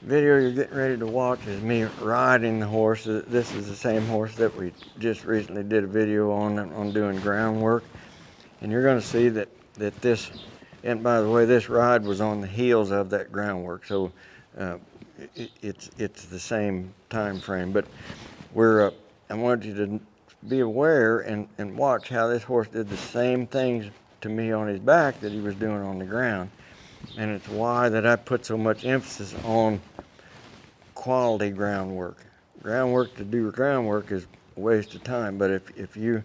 video you're getting ready to watch is me riding the horse. This is the same horse that we just recently did a video on doing groundwork. And you're going to see that this, and by the way, this ride was on the heels of that groundwork. So it's the same time frame. But I want you to be aware and watch how this horse did the same things to me on his back that he was doing on the ground. And it's why that I put so much emphasis on quality groundwork. Groundwork to do groundwork is a waste of time, but if you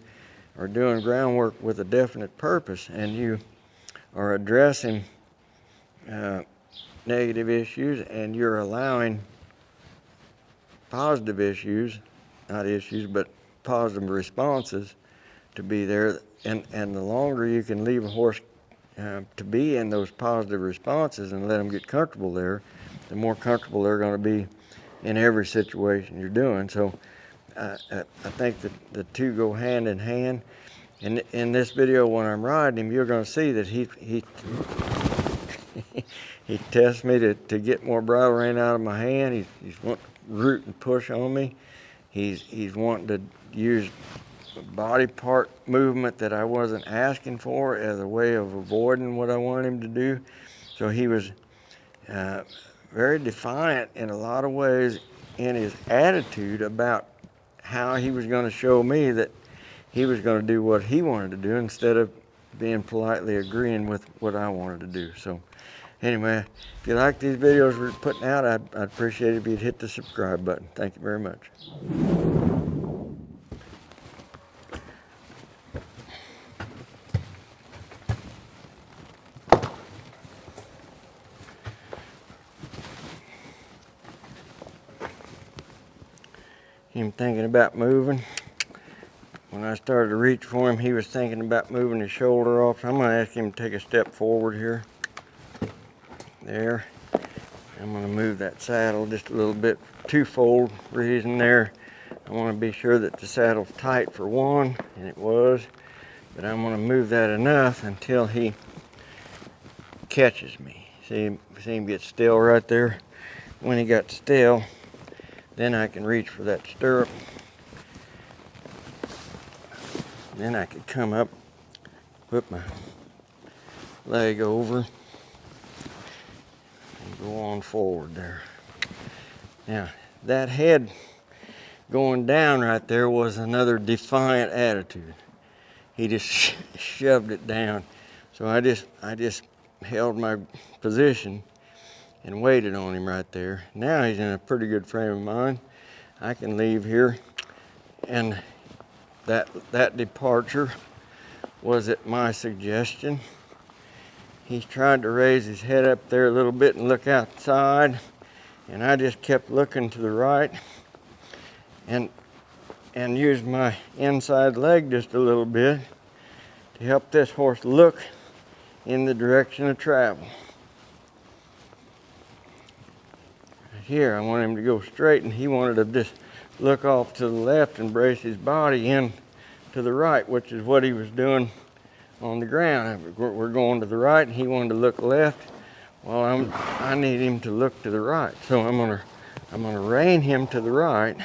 are doing groundwork with a definite purpose and you are addressing negative issues and you're allowing positive issues, not issues, but positive responses to be there, and the longer you can leave a horse to be in those positive responses and let them get comfortable there, the more comfortable they're going to be in every situation you're doing. So I think that the two go hand in hand. And in this video, when I'm riding him, you're going to see that he tests me to get more bridle rein out of my hand. He's wanting to root and push on me. He's wanting to use body part movement that I wasn't asking for as a way of avoiding what I wanted him to do. So he was very defiant in a lot of ways in his attitude about how he was going to show me that he was going to do what he wanted to do instead of being politely agreeing with what I wanted to do. So anyway, if you like these videos we're putting out, I'd appreciate it if you'd hit the subscribe button. Thank you very much. Him thinking about moving. When I started to reach for him, he was thinking about moving his shoulder off. So I'm going to ask him to take a step forward here. There. I'm going to move that saddle just a little bit. Twofold reason there. I want to be sure that the saddle's tight for one, and it was. But I'm going to move that enough until he catches me. See him get still right there? When he got still, then I can reach for that stirrup. Then I could come up, put my leg over, and go on forward there. Now, that head going down right there was another defiant attitude. He just shoved it down. So I just held my position and waited on him right there. Now he's in a pretty good frame of mind. I can leave here, and that departure was at my suggestion. He tried to raise his head up there a little bit and look outside, and I just kept looking to the right and used my inside leg just a little bit to help this horse look in the direction of travel. Here, I want him to go straight, and he wanted to just look off to the left and brace his body in to the right, which is what he was doing on the ground. We're going to the right, and he wanted to look left. Well, I need him to look to the right, so I'm gonna rein him to the right,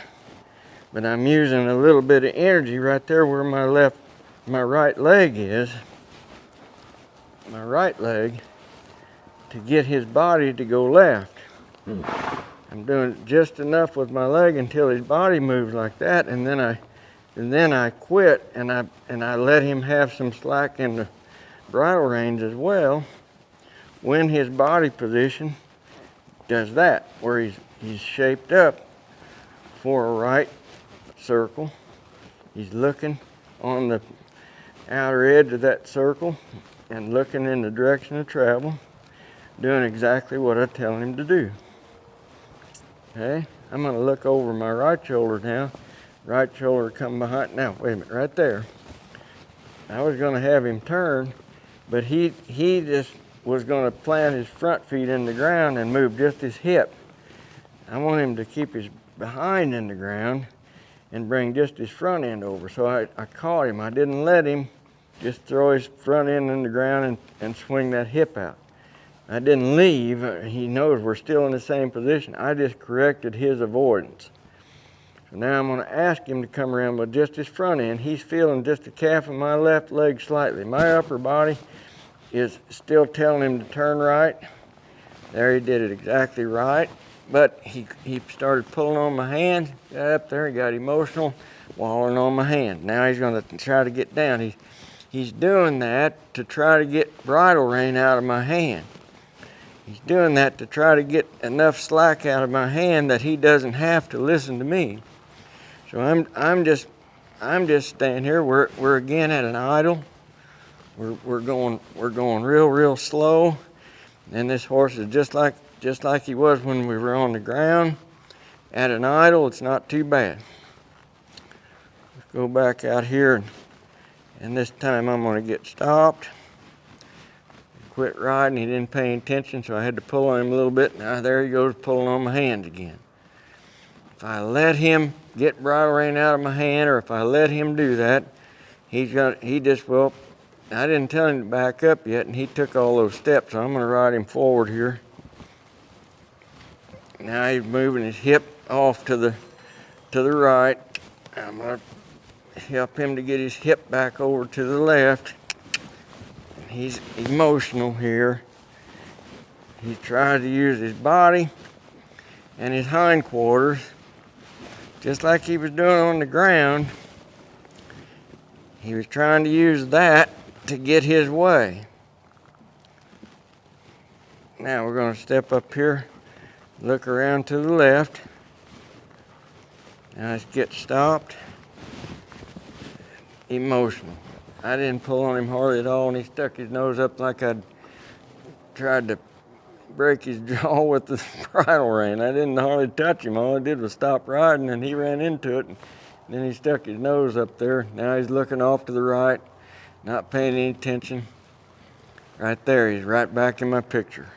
but I'm using a little bit of energy right there where my right leg is. My right leg to get his body to go left. I'm doing just enough with my leg until his body moves like that, and then I quit and I let him have some slack in the bridle reins as well when his body position does that, where he's shaped up for a right circle. He's looking on the outer edge of that circle and looking in the direction of travel, doing exactly what I tell him to do. Okay, I'm going to look over my right shoulder now. Right shoulder come behind. Now, wait a minute, right there. I was going to have him turn, but he just was going to plant his front feet in the ground and move just his hip. I want him to keep his behind in the ground and bring just his front end over. So I caught him. I didn't let him just throw his front end in the ground and swing that hip out. I didn't leave. He knows we're still in the same position. I just corrected his avoidance. So now I'm going to ask him to come around with just his front end. He's feeling just the calf of my left leg slightly. My upper body is still telling him to turn right. There, he did it exactly right. But he started pulling on my hand. Got up there, he got emotional, wallowing on my hand. Now he's going to try to get down. He's doing that to try to get bridle rein out of my hand. He's doing that to try to get enough slack out of my hand that he doesn't have to listen to me. So I'm just staying here. We're again at an idle. We're going real slow. And this horse is just like he was when we were on the ground. At an idle, it's not too bad. Let's go back out here, and this time I'm going to get stopped. Quit riding. He didn't pay attention, so I had to pull on him a little bit. Now there he goes, pulling on my hand again. If I let him get bridle rein out of my hand, or if I let him do that, I didn't tell him to back up yet, and he took all those steps, so I'm going to ride him forward here. Now he's moving his hip off to the right. I'm going to help him to get his hip back over to the left. He's emotional here. He's trying to use his body and his hindquarters, just like he was doing on the ground. He was trying to use that to get his way. Now we're going to step up here, look around to the left. Now let's get stopped. Emotional. I didn't pull on him hardly at all, and he stuck his nose up like I'd tried to break his jaw with the bridle rein. I didn't hardly touch him. All I did was stop riding, and he ran into it, and then he stuck his nose up there. Now he's looking off to the right, not paying any attention. Right there, he's right back in my picture.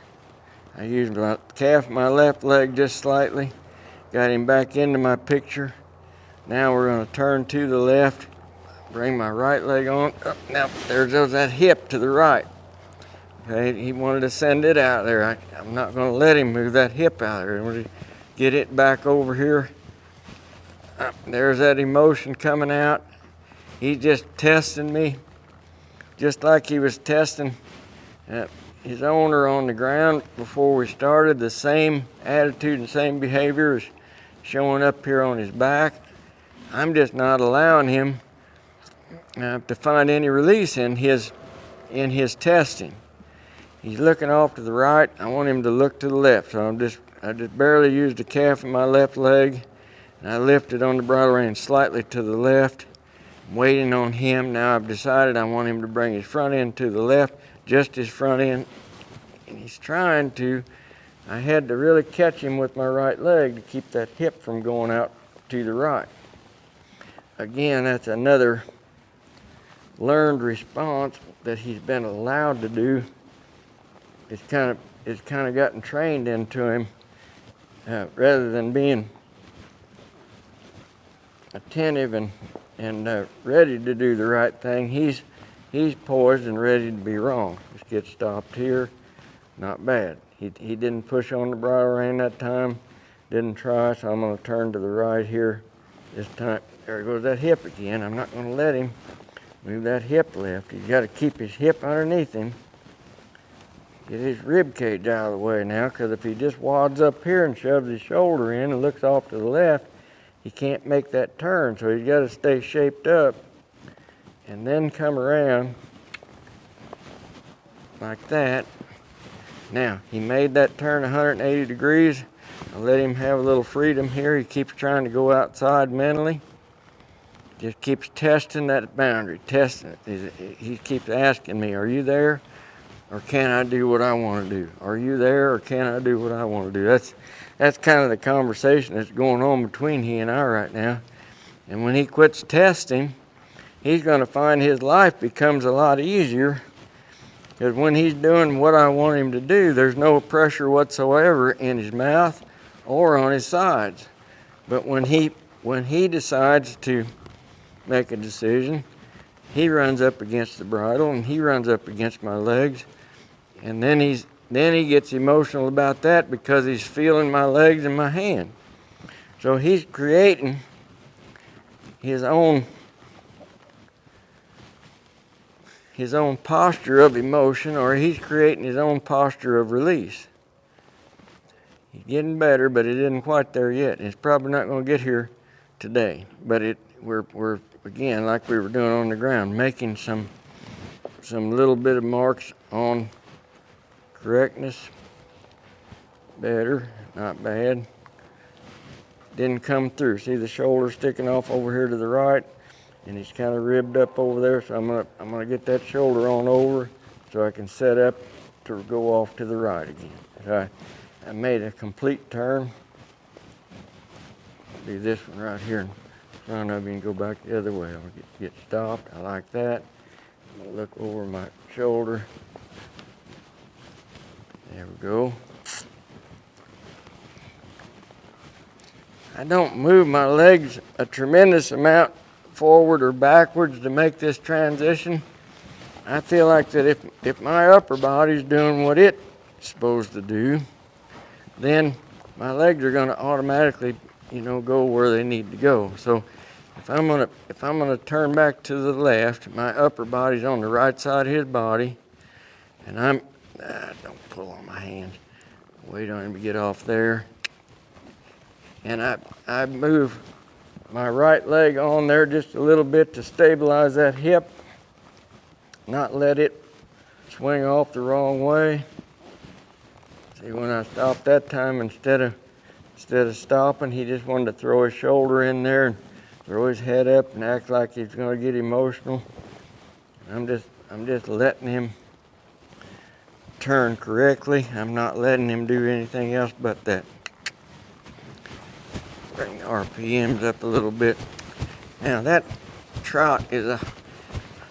I used my calf of my left leg just slightly, got him back into my picture. Now we're going to turn to the left, bring my right leg on. Oh, now there goes that hip to the right. Okay, he wanted to send it out there. I'm not going to let him move that hip out there. I'm going to get it back over here. There's that emotion coming out. He's just testing me, just like he was testing his owner on the ground before we started. The same attitude and same behavior is showing up here on his back. I'm just not allowing him to find any release in his testing. He's looking off to the right. I want him to look to the left. So I just barely used the calf of my left leg, and I lifted on the bridle rein slightly to the left. I'm waiting on him. Now I've decided I want him to bring his front end to the left, just his front end. And he's trying to. I had to really catch him with my right leg to keep that hip from going out to the right. Again, that's another learned response that he's been allowed to do. It's kind of gotten trained into him, rather than being attentive and ready to do the right thing. He's poised and ready to be wrong. Just get stopped here. Not bad. He didn't push on the bridle rein that time. Didn't try, so I'm going to turn to the right here. This time, there goes that hip again. I'm not going to let him move that hip left. He's got to keep his hip underneath him. Get his rib cage out of the way now, because if he just wads up here and shoves his shoulder in and looks off to the left, he can't make that turn. So he's got to stay shaped up and then come around like that. Now, he made that turn 180 degrees. I'll let him have a little freedom here. He keeps trying to go outside mentally. Just keeps testing that boundary, testing it. He keeps asking me, are you there? Or can I do what I want to do? Are you there, or can I do what I want to do? That's kind of the conversation that's going on between he and I right now. And when he quits testing, he's going to find his life becomes a lot easier, because when he's doing what I want him to do, there's no pressure whatsoever in his mouth or on his sides. But when he decides to make a decision, he runs up against the bridle and he runs up against my legs. And then then he gets emotional about that because he's feeling my legs and my hand. So he's creating his own posture of emotion, or he's creating his own posture of release. He's getting better, but it isn't quite there yet. It's probably not going to get here today. But we're again, like we were doing on the ground, making some little bit of marks on correctness. Better, not bad. Didn't come through. See the shoulder sticking off over here to the right, and he's kind of ribbed up over there. So I'm gonna get that shoulder on over so I can set up to go off to the right again. So I made a complete turn. Do this one right here in front of you and go back the other way. I'll get stopped. I like that. I'm gonna look over my shoulder. There we go. I don't move my legs a tremendous amount forward or backwards to make this transition. I feel like that if my upper body's doing what it's supposed to do, then my legs are going to automatically, go where they need to go. So if I'm gonna turn back to the left, my upper body's on the right side of his body, and don't pull on my hands. Wait on him to get off there. And I move my right leg on there just a little bit to stabilize that hip, not let it swing off the wrong way. See, when I stopped that time, instead of stopping, he just wanted to throw his shoulder in there and throw his head up and act like he's going to get emotional. I'm just letting him turn correctly. I'm not letting him do anything else but that. Bring the RPMs up a little bit. Now that trot is a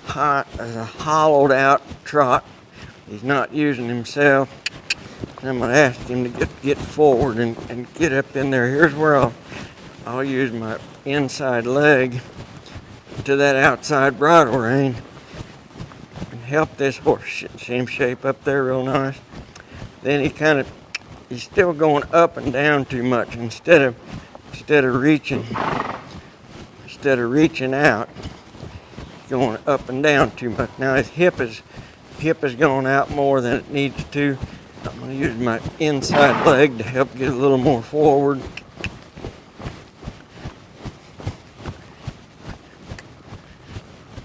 hollowed out trot. He's not using himself. I'm going to ask him to get forward and get up in there. Here's where I'll use my inside leg to that outside bridle rein and help this horse. See him shape up there real nice. Then he's still going up and down too much instead of reaching out, going up and down too much. Now his hip is going out more than it needs to. I'm going to use my inside leg to help get a little more forward.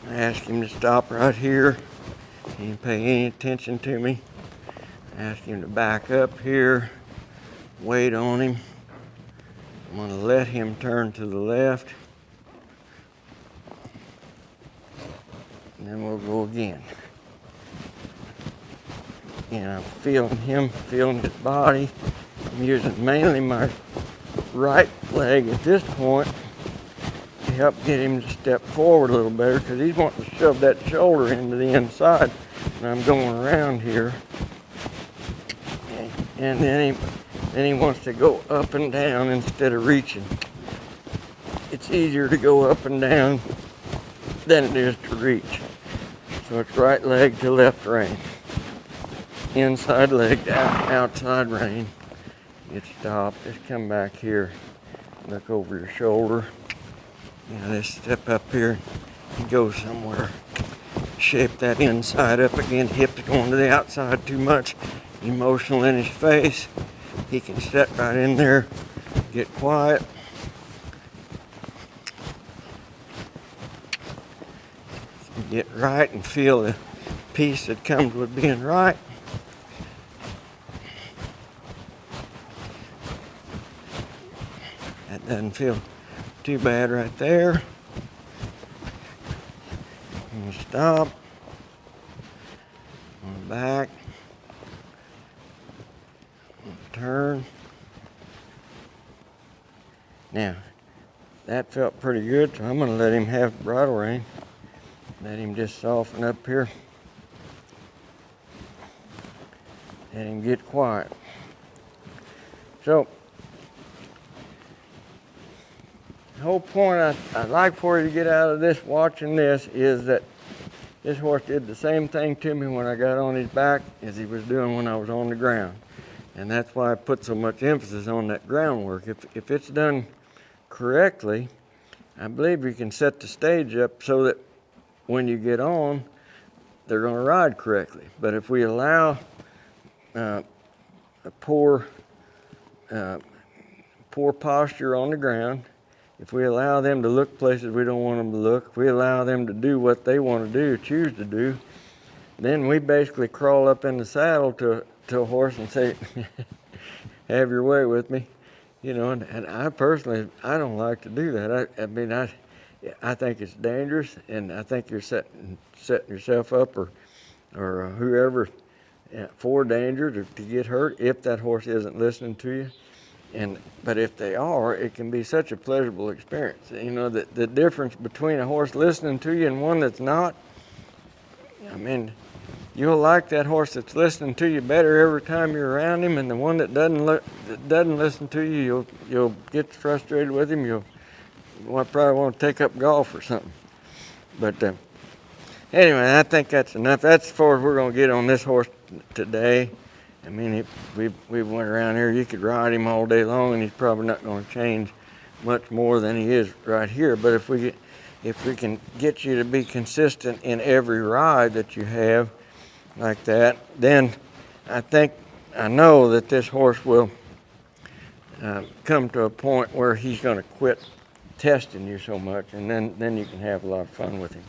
I ask him to stop right here. He didn't pay any attention to me. I ask him to back up here, wait on him. I'm going to let him turn to the left, and then we'll go again. And I'm feeling him, feeling his body. I'm using mainly my right leg at this point to help get him to step forward a little better, because he's wanting to shove that shoulder into the inside, and I'm going around here. And then he wants to go up and down instead of reaching. It's easier to go up and down than it is to reach. So it's right leg to left rein. Inside leg to outside rein. Get stopped. Just come back here. Look over your shoulder. Just step up here and go somewhere. Shape that inside up again. Hip's going to the outside too much. Emotional in his face. He can sit right in there, get quiet. Get right and feel the peace that comes with being right. That doesn't feel too bad right there. I'm going to stop. On the back. Turn. Now, that felt pretty good, so I'm going to let him have the bridle rein. Let him just soften up here. Let him get quiet. So, the whole point I'd like for you to get out of this, watching this, is that This horse did the same thing to me when I got on his back as he was doing when I was on the ground. And that's why I put so much emphasis on that groundwork. If it's done correctly, I believe you can set the stage up so that when you get on, they're going to ride correctly. But if we allow a poor posture on the ground, if we allow them to look places we don't want them to look, if we allow them to do what they want to do, choose to do, then we basically crawl up in the saddle to a horse and say, have your way with me. You know, and I personally, I don't like to do that. I think it's dangerous, and I think you're setting yourself up or whoever for danger to get hurt if that horse isn't listening to you. But if they are, it can be such a pleasurable experience. You know, the difference between a horse listening to you and one that's not, I mean, you'll like that horse that's listening to you better every time you're around him, and the one that doesn't listen to you, you'll get frustrated with him. You'll probably want to take up golf or something. But anyway, I think that's enough. That's as far as we're going to get on this horse today. I mean, we went around here, you could ride him all day long, and he's probably not going to change much more than he is right here. But if we can get you to be consistent in every ride that you have like that, then I know that this horse will come to a point where he's going to quit testing you so much, and then you can have a lot of fun with him.